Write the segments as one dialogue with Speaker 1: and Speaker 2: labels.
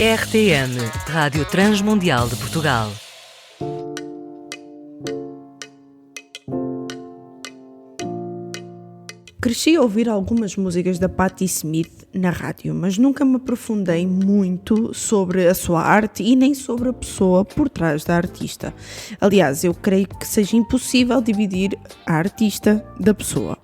Speaker 1: RTM, Rádio Transmundial de Portugal.
Speaker 2: Cresci a ouvir algumas músicas da Patti Smith na rádio, mas nunca me aprofundei muito sobre a sua arte e nem sobre a pessoa por trás da artista. Aliás, eu creio que seja impossível dividir a artista da pessoa.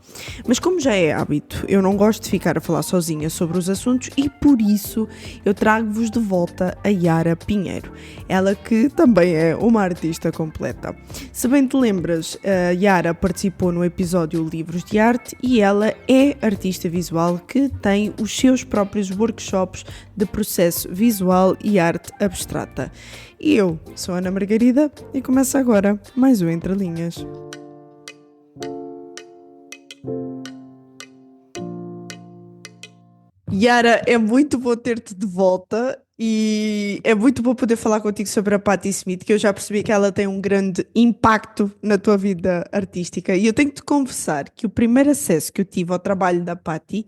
Speaker 2: Mas como já é hábito, eu não gosto de ficar a falar sozinha sobre os assuntos e por isso eu trago-vos de volta a Yara Pinheiro, ela que também é uma artista completa. Se bem te lembras, a Yara participou no episódio Livros de Arte e ela é artista visual que tem os seus próprios workshops de processo visual e arte abstrata. E eu sou Ana Margarida e começa agora mais um Entre Linhas. Yara, é muito bom ter-te de volta e é muito bom poder falar contigo sobre a Patti Smith, que eu já percebi que ela tem um grande impacto na tua vida artística. E eu tenho que te confessar que o primeiro acesso que eu tive ao trabalho da Patti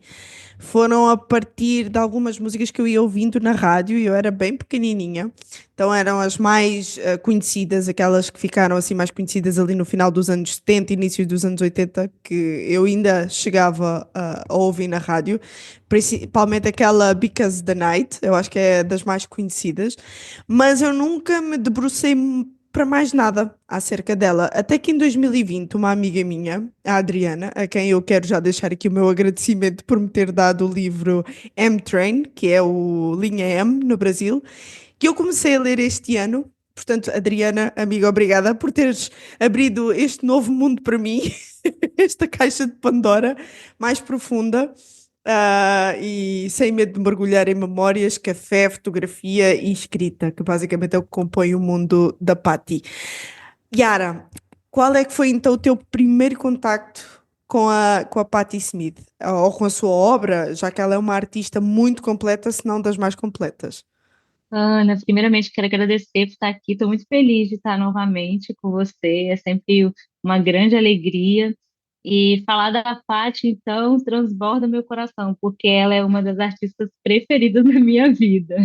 Speaker 2: foram a partir de algumas músicas que eu ia ouvindo na rádio e eu era bem pequenininha. Então eram as mais conhecidas, aquelas que ficaram assim mais conhecidas ali no final dos anos 70, início dos anos 80, que eu ainda chegava a ouvir na rádio, principalmente aquela Because the Night, eu acho que é das mais conhecidas, mas eu nunca me debrucei para mais nada acerca dela. Até que em 2020, uma amiga minha, a Adriana, a quem eu quero já deixar aqui o meu agradecimento por me ter dado o livro M-Train, que é o Linha M no Brasil, que eu comecei a ler este ano. Portanto, Adriana, amiga, obrigada por teres abrido este novo mundo para mim, esta caixa de Pandora mais profunda, e sem medo de mergulhar em memórias, café, fotografia e escrita, que basicamente é o que compõe o mundo da Patti. Yara, qual é que foi então o teu primeiro contacto com a Patti Smith, ou com a sua obra, já que ela é uma artista muito completa, se não das mais completas?
Speaker 3: Ana, primeiramente quero agradecer por estar aqui. Estou muito feliz de estar novamente com você. É sempre uma grande alegria. E falar da Paty, então, transborda meu coração, porque ela é uma das artistas preferidas da minha vida.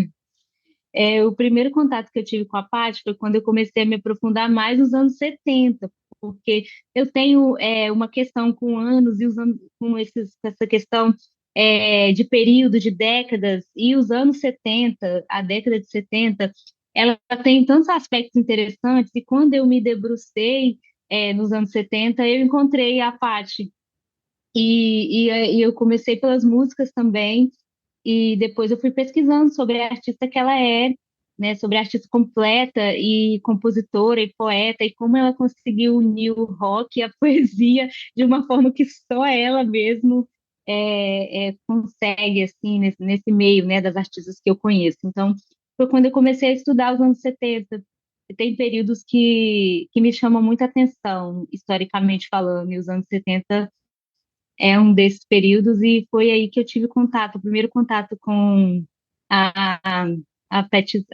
Speaker 3: O primeiro contato que eu tive com a Paty foi quando eu comecei a me aprofundar mais nos anos 70, porque eu tenho uma questão com anos e com essa questão de período, de décadas, e os anos 70, a década de 70, ela tem tantos aspectos interessantes, e quando eu me debrucei nos anos 70, eu encontrei a Paty, e eu comecei pelas músicas também, e depois eu fui pesquisando sobre a artista que ela é, né, sobre a artista completa e compositora e poeta, e como ela conseguiu unir o rock e a poesia de uma forma que só ela mesmo consegue, assim, nesse meio, né, das artistas que eu conheço. Então, foi quando eu comecei a estudar os anos 70. E tem períodos que me chamam muita atenção, historicamente falando, e os anos 70 é um desses períodos, e foi aí que eu tive contato, o primeiro contato com a, a, a Pet.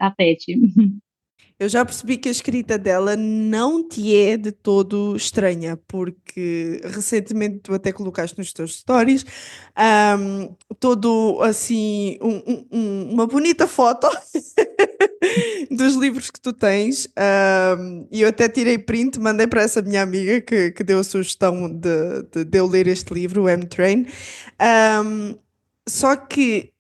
Speaker 2: Eu já percebi que a escrita dela não te é de todo estranha, porque recentemente tu até colocaste nos teus stories, todo assim, uma bonita foto dos livros que tu tens, e eu até tirei print, mandei para essa minha amiga que deu a sugestão de eu ler este livro, o M-Train. Ahm, Só que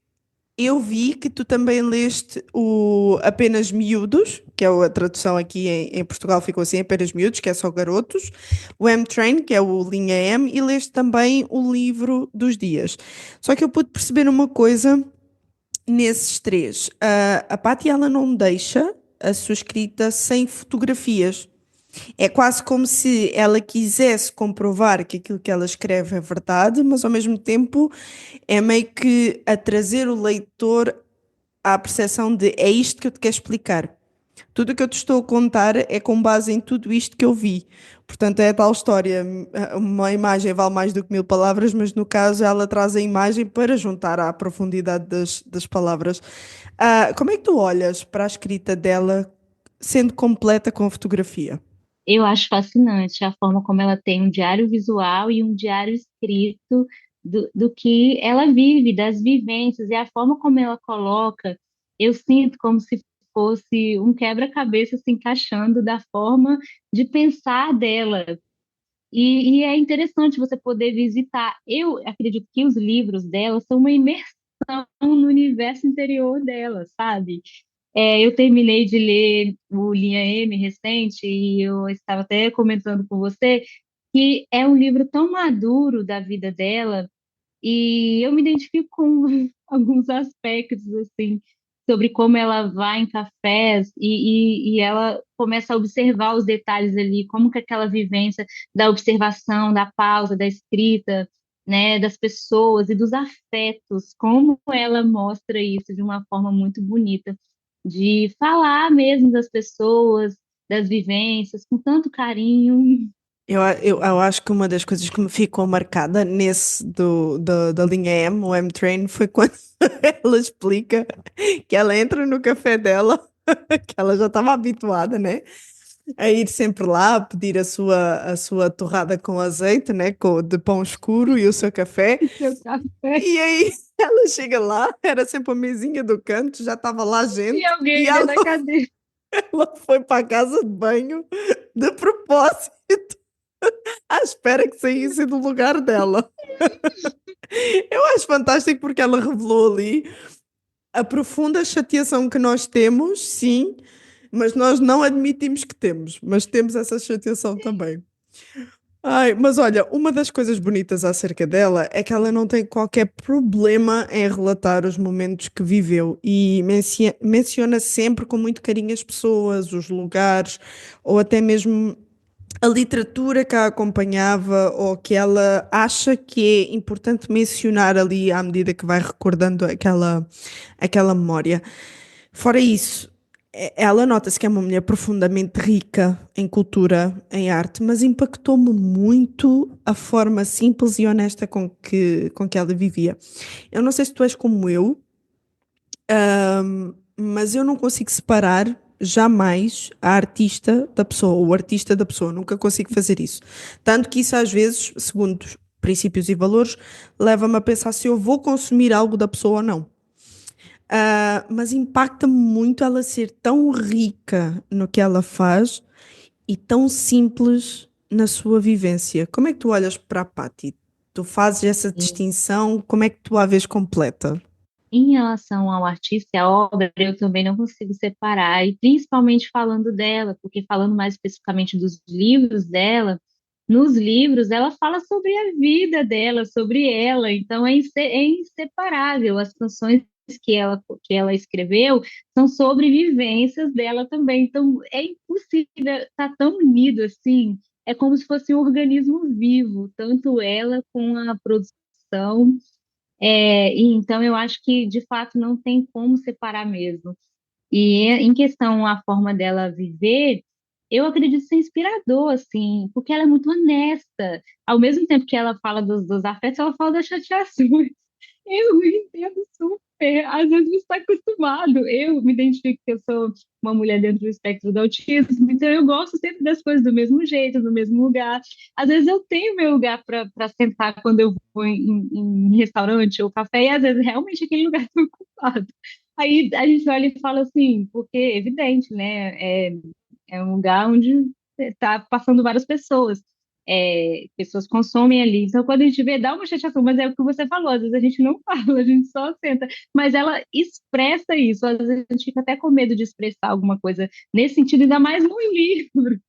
Speaker 2: eu vi que tu também leste o Apenas Miúdos, que é a tradução aqui em Portugal ficou assim, Apenas Miúdos, que é só garotos, o M-Train, que é o Linha M, e leste também o Livro dos Dias. Só que eu pude perceber uma coisa nesses três. A Patti, ela não deixa a sua escrita sem fotografias. É quase como se ela quisesse comprovar que aquilo que ela escreve é verdade, mas ao mesmo tempo é meio que a trazer o leitor à percepção de é isto que eu te quero explicar. Tudo o que eu te estou a contar é com base em tudo isto que eu vi. Portanto, é a tal história, uma imagem vale mais do que mil palavras, mas no caso ela traz a imagem para juntar à profundidade das palavras. Como é que tu olhas para a escrita dela sendo completa com fotografia?
Speaker 3: Eu acho fascinante a forma como ela tem um diário visual e um diário escrito do que ela vive, das vivências, e a forma como ela coloca eu sinto como se fosse um quebra-cabeça se encaixando da forma de pensar dela. E é interessante você poder visitar. Eu acredito que os livros dela são uma imersão no universo interior dela, sabe? Eu terminei de ler o Linha M recente e eu estava até comentando com você que é um livro tão maduro da vida dela e eu me identifico com alguns aspectos, assim, sobre como ela vai em cafés e ela começa a observar os detalhes ali, como que aquela vivência da observação, da pausa, da escrita, né, das pessoas e dos afetos, como ela mostra isso de uma forma muito bonita, de falar mesmo das pessoas, das vivências, com tanto carinho.
Speaker 2: Eu acho que uma das coisas que me ficou marcada nesse da linha M, o M-Train, foi quando ela explica que ela entra no café dela, que ela já estava habituada, né? A ir sempre lá pedir a sua torrada com azeite, né? De pão escuro e o seu café.
Speaker 3: Seu café
Speaker 2: E aí ela chega lá, era sempre a mesinha do canto, já estava lá
Speaker 3: e
Speaker 2: gente, e
Speaker 3: alguém
Speaker 2: ela,
Speaker 3: dentro da cadeira.
Speaker 2: ela foi para a casa de banho de propósito, à espera que saísse do lugar dela. Eu acho fantástico porque ela revelou ali a profunda chateação que nós temos, sim, mas nós não admitimos que temos, mas temos essa chateação também. Ai, mas olha, uma das coisas bonitas acerca dela é que ela não tem qualquer problema em relatar os momentos que viveu e menciona sempre com muito carinho as pessoas, os lugares ou até mesmo a literatura que a acompanhava ou que ela acha que é importante mencionar ali à medida que vai recordando aquela memória. Fora isso, ela nota-se que é uma mulher profundamente rica em cultura, em arte, mas impactou-me muito a forma simples e honesta com que ela vivia. Eu não sei se tu és como eu, mas eu não consigo separar jamais a artista da pessoa, o artista da pessoa, nunca consigo fazer isso. Tanto que isso às vezes, segundo os princípios e valores, leva-me a pensar se eu vou consumir algo da pessoa ou não. Mas impacta-me muito ela ser tão rica no que ela faz e tão simples na sua vivência. Como é que tu olhas para a Patty? Tu fazes essa distinção? Como é que tu a vês completa?
Speaker 3: Em relação ao artista e à obra, eu também não consigo separar, e principalmente falando dela, porque falando mais especificamente dos livros dela, nos livros ela fala sobre a vida dela, sobre ela, então é inseparável. As canções que ela escreveu são sobre vivências dela também, então é impossível estar tão unido assim, é como se fosse um organismo vivo, tanto ela com a produção. E então eu acho que de fato não tem como separar mesmo. E em questão a forma dela viver, eu acredito ser inspirador, assim, porque ela é muito honesta. Ao mesmo tempo que ela fala dos afetos, ela fala das chateações. Eu entendo super. Às vezes você está acostumado. Eu me identifico que eu sou uma mulher dentro do espectro do autismo, então eu gosto sempre das coisas do mesmo jeito, do mesmo lugar. Às vezes eu tenho meu lugar para sentar quando eu vou em restaurante ou café, e às vezes realmente aquele lugar está ocupado. Aí a gente olha e fala assim, porque é evidente, né? É um lugar onde está passando várias pessoas. Pessoas consomem ali. Então, quando a gente vê, dá uma chateação, mas é o que você falou, às vezes a gente não fala, a gente só senta. Mas ela expressa isso, às vezes a gente fica até com medo de expressar alguma coisa nesse sentido, ainda mais no livro,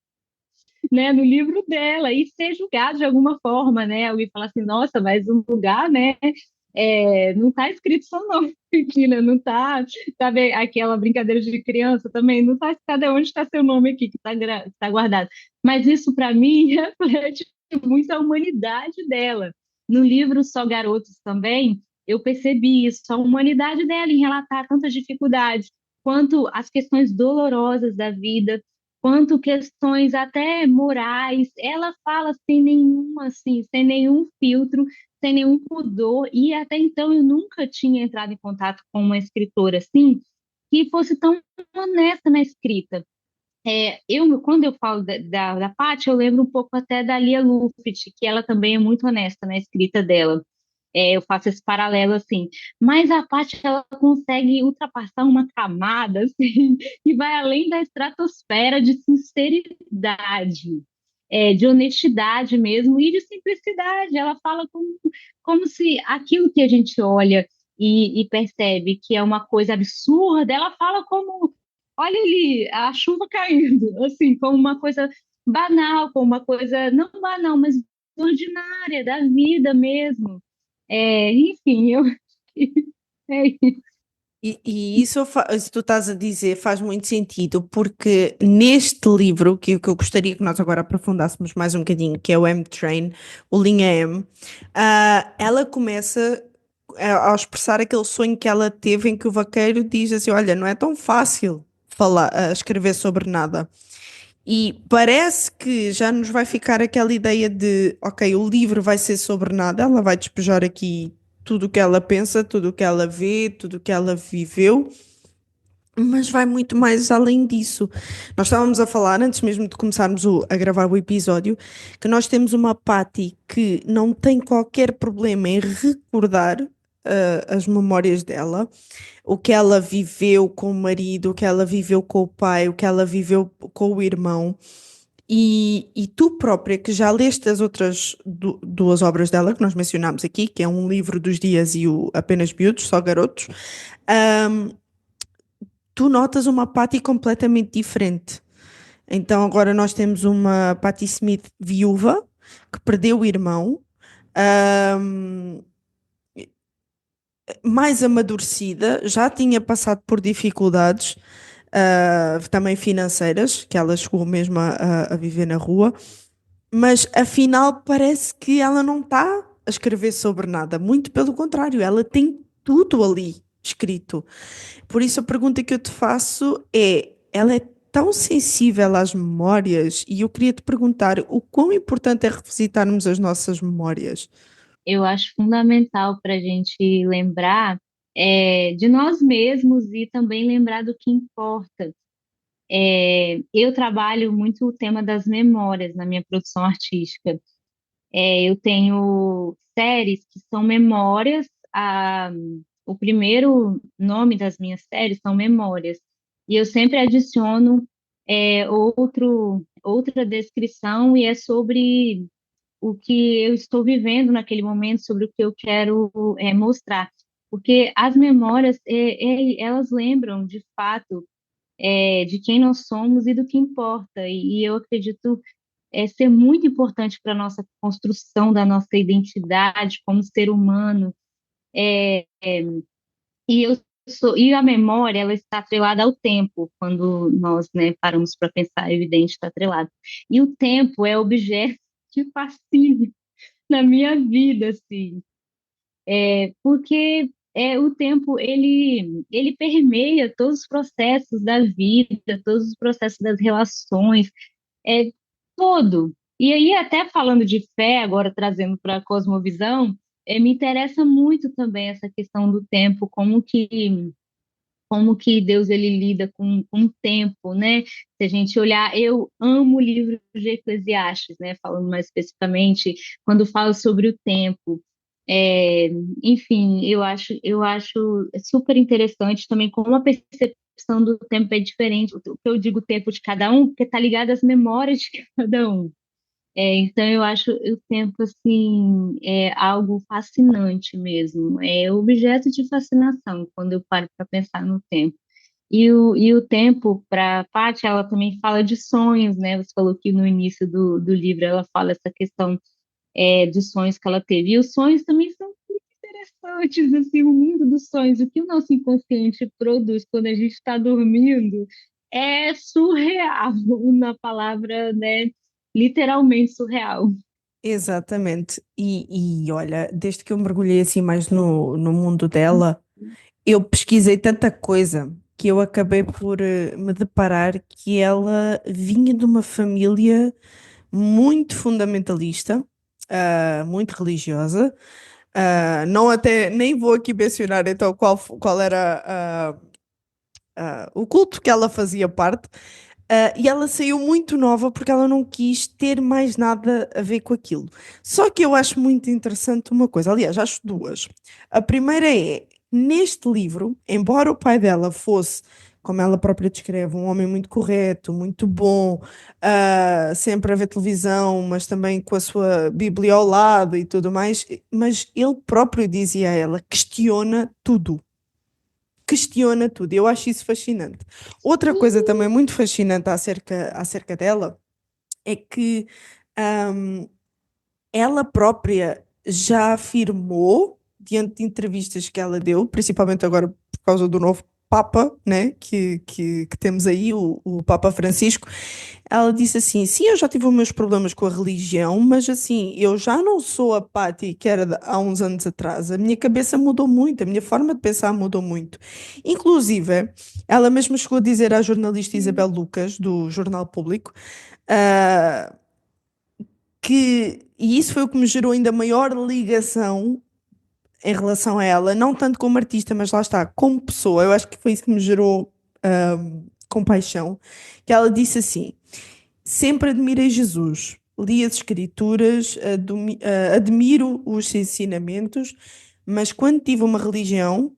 Speaker 3: né? No livro dela, e ser julgado de alguma forma, né? Alguém falar assim, nossa, mas um lugar, né? Não está escrito seu nome aqui, né? Não está, sabe, aquela brincadeira de criança também, não está, cadê onde está seu nome aqui que está guardado. Mas isso para mim reflete muito a humanidade dela. No livro Só Garotos também, eu percebi isso, a humanidade dela em relatar tantas dificuldades, quanto as questões dolorosas da vida, quanto questões até morais. Ela fala sem nenhum, assim, sem nenhum filtro, sem nenhum pudor, e até então eu nunca tinha entrado em contato com uma escritora assim, que fosse tão honesta na escrita. Quando eu falo da Paty, eu lembro um pouco até da Lia Luft, que ela também é muito honesta na escrita dela. eu faço esse paralelo assim, mas a Paty ela consegue ultrapassar uma camada assim, que vai além da estratosfera de sinceridade, de honestidade mesmo e de simplicidade. Ela fala como se aquilo que a gente olha e percebe que é uma coisa absurda, ela fala como, olha ali, a chuva caindo, assim, como uma coisa banal, como uma coisa não banal, mas ordinária da vida mesmo. Enfim, eu é isso.
Speaker 2: E isso tu estás a dizer faz muito sentido, porque neste livro, que eu gostaria que nós agora aprofundássemos mais um bocadinho, que é o M-Train, o Linha M, ela começa ao expressar aquele sonho que ela teve em que o vaqueiro diz assim: Olha, não é tão fácil falar, escrever sobre nada. E parece que já nos vai ficar aquela ideia de, ok, o livro vai ser sobre nada, ela vai despejar aqui tudo o que ela pensa, tudo o que ela vê, tudo o que ela viveu, mas vai muito mais além disso. Nós estávamos a falar, antes mesmo de começarmos a gravar o episódio, que nós temos uma Patty que não tem qualquer problema em recordar as memórias dela, o que ela viveu com o marido, o que ela viveu com o pai, o que ela viveu com o irmão. E tu própria, que já leste as outras duas obras dela, que nós mencionámos aqui, que é um livro dos dias e o Apenas Miúdos, só garotos, tu notas uma Patty completamente diferente. Então agora nós temos uma Patty Smith viúva, que perdeu o irmão, ahm, mais amadurecida, já tinha passado por dificuldades, também financeiras, que ela chegou mesmo a viver na rua, mas afinal parece que ela não está a escrever sobre nada, muito pelo contrário, ela tem tudo ali escrito. Por isso a pergunta que eu te faço é, ela é tão sensível às memórias e eu queria te perguntar o quão importante é revisitarmos as nossas memórias.
Speaker 3: Eu acho fundamental para a gente lembrar de nós mesmos e também lembrar do que importa. Eu trabalho muito o tema das memórias na minha produção artística. Eu tenho séries que são memórias, o primeiro nome das minhas séries são memórias, e eu sempre adiciono outra descrição, e é sobre o que eu estou vivendo naquele momento, sobre o que eu quero mostrar. Porque as memórias, elas lembram, de fato, de quem nós somos e do que importa, e eu acredito ser muito importante para a nossa construção da nossa identidade como ser humano. E a memória, ela está atrelada ao tempo, quando nós, né, paramos para pensar, é evidente, está atrelado. E o tempo é objeto de fascínio na minha vida, assim, porque o tempo, ele permeia todos os processos da vida, todos os processos das relações, é todo. E aí, até falando de fé, agora trazendo para a cosmovisão, me interessa muito também essa questão do tempo, como que Deus ele lida com o tempo, né? Se a gente olhar, eu amo o livro de Eclesiastes, né? Falando mais especificamente, quando fala sobre o tempo. É, enfim, eu acho super interessante também como a percepção do tempo é diferente. O que eu digo tempo de cada um, porque está ligado às memórias de cada um. Então, eu acho o tempo, assim, algo fascinante mesmo. É objeto de fascinação quando eu paro para pensar no tempo. E o tempo, para a Paty, ela também fala de sonhos, né? Você falou que no início do livro ela fala essa questão dos sonhos que ela teve. E os sonhos também são muito interessantes, assim, o mundo dos sonhos, o que o nosso inconsciente produz quando a gente está dormindo é surreal, na palavra, né? Literalmente surreal.
Speaker 2: Exatamente. E olha, desde que eu mergulhei assim mais no mundo dela, eu pesquisei tanta coisa que eu acabei por me deparar que ela vinha de uma família muito fundamentalista, muito religiosa. Não até, nem vou aqui mencionar então qual era o culto que ela fazia parte, E ela saiu muito nova porque ela não quis ter mais nada a ver com aquilo. Só que eu acho muito interessante uma coisa, aliás, acho duas. A primeira é, neste livro, embora o pai dela fosse, como ela própria descreve, um homem muito correto, muito bom, sempre a ver televisão, mas também com a sua Bíblia ao lado e tudo mais, mas ele próprio dizia a ela, questiona tudo. Questiona tudo. Eu acho isso fascinante. Outra coisa também muito fascinante acerca dela é que ahm, ela própria já afirmou, diante de entrevistas que ela deu, principalmente agora por causa do novo Papa, né, que temos aí, o Papa Francisco, ela disse assim: sim, eu já tive os meus problemas com a religião, mas assim, eu já não sou a Patty que era há uns anos atrás. A minha cabeça mudou muito, a minha forma de pensar mudou muito. Inclusive, ela mesma chegou a dizer à jornalista Isabel Lucas, do Jornal Público, ah, e isso foi o que me gerou ainda maior ligação em relação a ela, não tanto como artista, mas lá está, como pessoa. Eu acho que foi isso que me gerou compaixão, que ela disse assim. Sempre admirei Jesus. Li as Escrituras, admiro os ensinamentos, mas quando tive uma religião,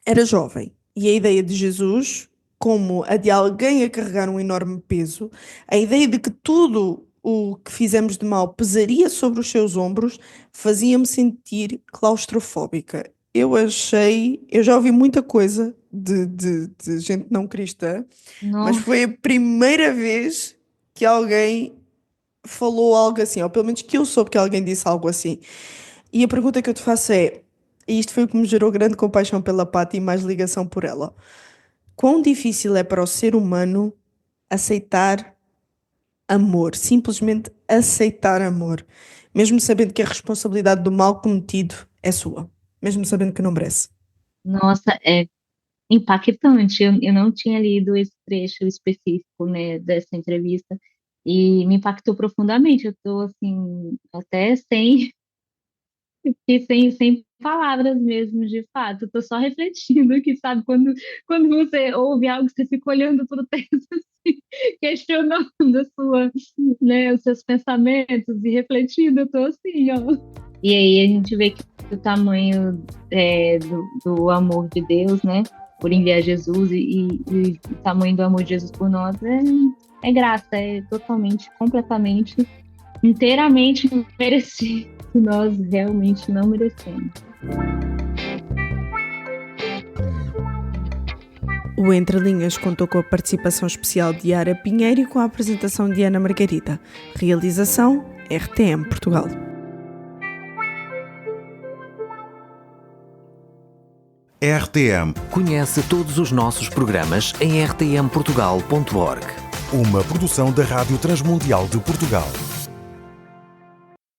Speaker 2: era jovem. E a ideia de Jesus, como a de alguém a carregar um enorme peso, a ideia de que tudo o que fizemos de mal pesaria sobre os seus ombros, fazia-me sentir claustrofóbica. Eu já ouvi muita coisa de gente não cristã, mas
Speaker 3: Nossa,
Speaker 2: foi a primeira vez que alguém falou algo assim, ou pelo menos que eu soube que alguém disse algo assim. E a pergunta que eu te faço é, e isto foi o que me gerou grande compaixão pela Patty e mais ligação por ela. Quão difícil é para o ser humano aceitar amor, simplesmente aceitar amor, mesmo sabendo que a responsabilidade do mal cometido é sua, mesmo sabendo que não merece.
Speaker 3: nossa, é impactante. Eu não tinha lido esse trecho específico, né, dessa entrevista e me impactou profundamente. Eu tô assim, até sem palavras mesmo, de fato. Eu tô só refletindo aqui, sabe? Quando você ouve algo, você fica olhando para o texto, assim, questionando né, os seus pensamentos e refletindo. Eu tô assim, ó. E aí a gente vê que o tamanho do amor de Deus, né, por enviar Jesus e o tamanho do amor de Jesus por nós é graça, é totalmente, completamente, inteiramente merecido. Nós realmente não merecemos.
Speaker 2: O Entre Linhas contou com a participação especial de Yara Pinheiro e com a apresentação de Ana Margarida. Realização RTM Portugal.
Speaker 4: RTM,
Speaker 1: Conhece todos os nossos programas em rtmportugal.org.
Speaker 4: uma produção da Rádio Transmundial de Portugal.